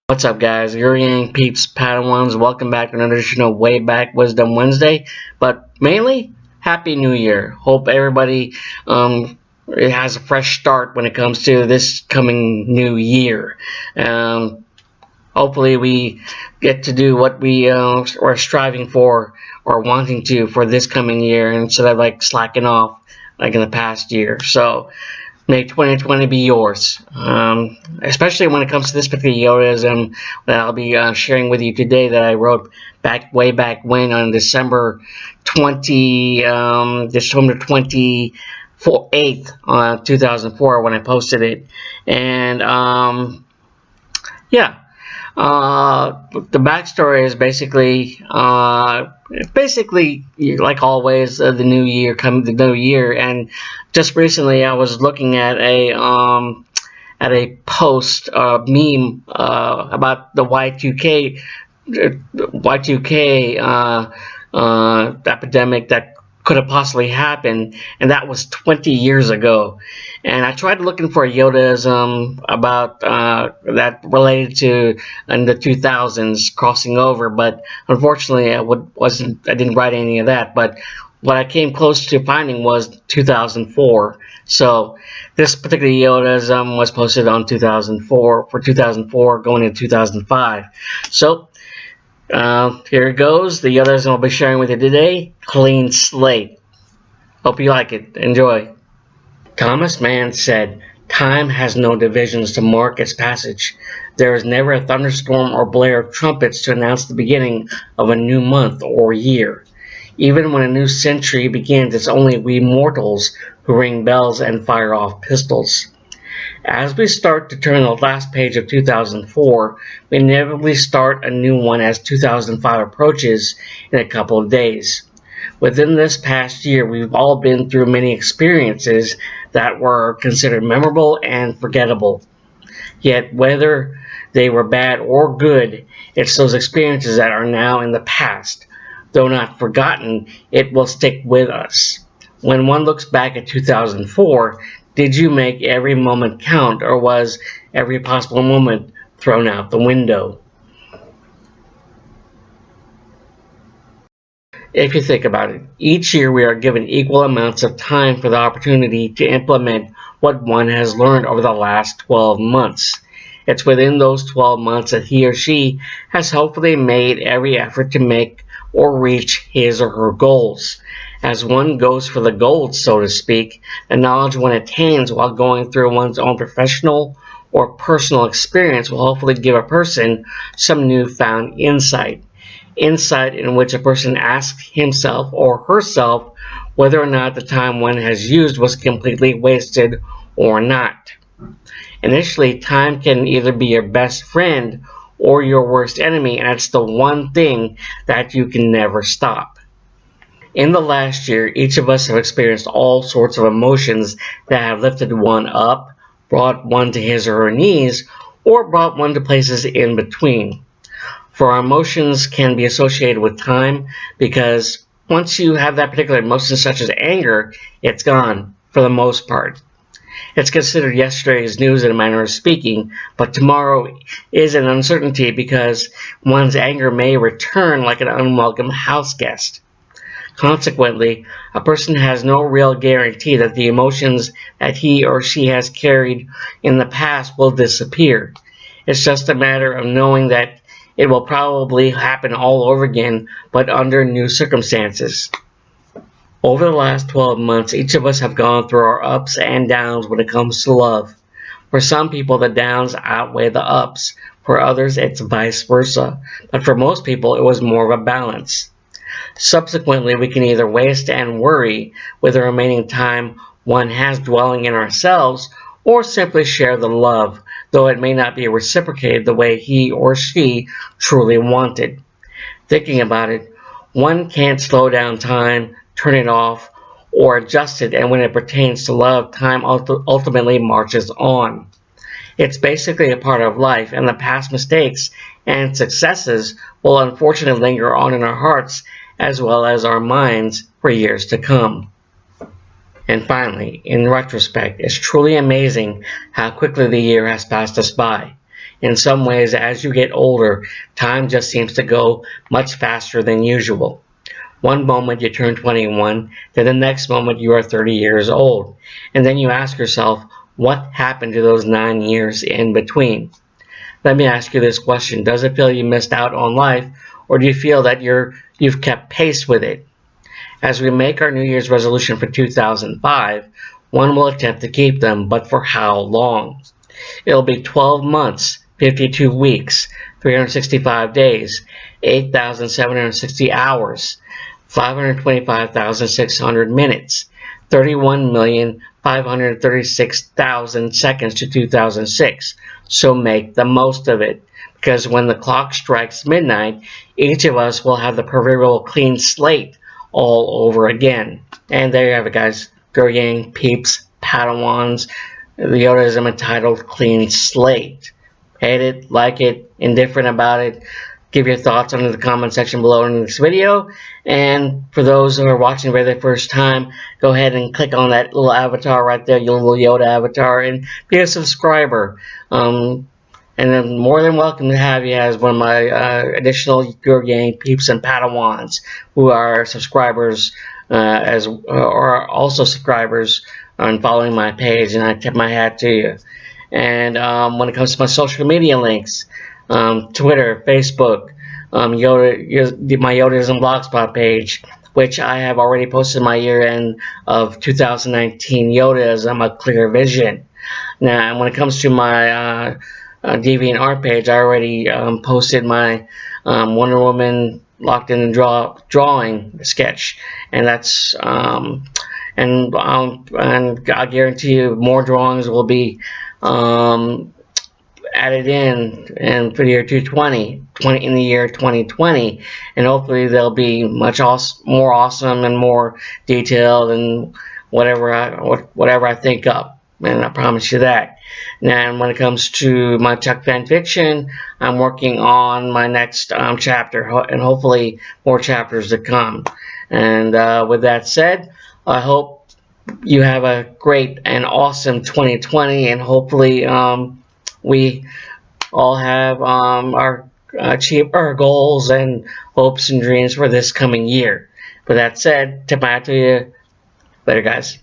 What's up, guys? Yang peeps, Padawans. Welcome back to another edition of Way Back Wisdom Wednesday. But mainly, Happy New Year. Hope everybody it has a fresh start when it comes to this coming new year. Hopefully, we get to do what we are striving for or wanting to for this coming year instead of like slacking off like in the past year. So, may 2020 be yours, especially when it comes to this particular Yodaism that I'll be sharing with you today that I wrote way back when on December 28th, 2004 when I posted it. And yeah, the backstory is basically like always, the new year, and just recently I was looking at a post meme about the Y2K epidemic that could have possibly happened, and that was 20 years ago. And I tried looking for a Yodaism about that related to in the 2000s crossing over, but unfortunately I didn't write any of that. But what I came close to finding was 2004. So this particular Yodaism was posted on 2004 going into 2005. So here it goes. The Yodaism I'll be sharing with you today. Clean slate. Hope you like it. Enjoy. Thomas Mann said, "Time has no divisions to mark its passage. There is never a thunderstorm or blare of trumpets to announce the beginning of a new month or year. Even when a new century begins, it's only we mortals who ring bells and fire off pistols." As we start to turn the last page of 2004, we inevitably start a new one as 2005 approaches in a couple of days. Within this past year, we've all been through many experiences that were considered memorable and forgettable. Yet, whether they were bad or good, it's those experiences that are now in the past. Though not forgotten, it will stick with us. When one looks back at 2004, did you make every moment count, or was every possible moment thrown out the window? If you think about it, each year we are given equal amounts of time for the opportunity to implement what one has learned over the last 12 months. It's within those 12 months that he or she has hopefully made every effort to make or reach his or her goals. As one goes for the gold, so to speak, the knowledge one attains while going through one's own professional or personal experience will hopefully give a person some newfound insight. Insight in which a person asks himself or herself whether or not the time one has used was completely wasted or not. Initially, time can either be your best friend or your worst enemy, and it's the one thing that you can never stop. In the last year, each of us have experienced all sorts of emotions that have lifted one up, brought one to his or her knees, or brought one to places in between. For our emotions can be associated with time because once you have that particular emotion, such as anger, it's gone for the most part. It's considered yesterday's news in a manner of speaking, but tomorrow is an uncertainty because one's anger may return like an unwelcome house guest. Consequently, a person has no real guarantee that the emotions that he or she has carried in the past will disappear. It's just a matter of knowing that it will probably happen all over again, but under new circumstances. Over the last 12 months, each of us have gone through our ups and downs when it comes to love. For some people, the downs outweigh the ups. For others, it's vice versa. But for most people, it was more of a balance. Subsequently, we can either waste and worry with the remaining time one has dwelling in ourselves, or simply share the love, though it may not be reciprocated the way he or she truly wanted. Thinking about it, one can't slow down time, turn it off, or adjust it, and when it pertains to love, time ultimately marches on. It's basically a part of life, and the past mistakes and successes will unfortunately linger on in our hearts as well as our minds for years to come. And finally, in retrospect, it's truly amazing how quickly the year has passed us by. In some ways, as you get older, time just seems to go much faster than usual. One moment you turn 21, then the next moment you are 30 years old. And then you ask yourself, what happened to those 9 years in between? Let me ask you this question. Does it feel you missed out on life, or do you feel that you've kept pace with it? As we make our New Year's resolution for 2005, one will attempt to keep them, but for how long? It'll be 12 months, 52 weeks, 365 days, 8,760 hours, 525,600 minutes, 31,536,000 seconds to 2006. So make the most of it, because when the clock strikes midnight, each of us will have the proverbial clean slate all over again. And there you have it, guys. Girl Gang, peeps, Padawans, the Yodaism entitled Clean Slate. Hate it, like it, indifferent about it. Give your thoughts under the comment section below in this video. And for those who are watching for the first time, go ahead and click on that little avatar right there, your little Yoda avatar, and be a subscriber. And I'm more than welcome to have you as one of my additional Girl Gang peeps and Padawans who are subscribers or also subscribers and following my page, and I tip my hat to you. And when it comes to my social media links, Twitter, Facebook, my Yodaism Blogspot page, which I have already posted my year-end of 2019 Yodaism, A Clear Vision. Now, when it comes to my DeviantArt page, I already posted my Wonder Woman locked in drawing sketch, and that's and I guarantee you more drawings will be added in for the year 2020, in the year 2020, and hopefully they'll be much more awesome and more detailed and whatever I think up, and I promise you that. Now, when it comes to my Chuck fan fiction, I'm working on my next chapter, and hopefully more chapters to come. And with that said, I hope you have a great and awesome 2020, and hopefully we all have achieve our goals and hopes and dreams for this coming year. With that said, tip my hat to you. Later, guys.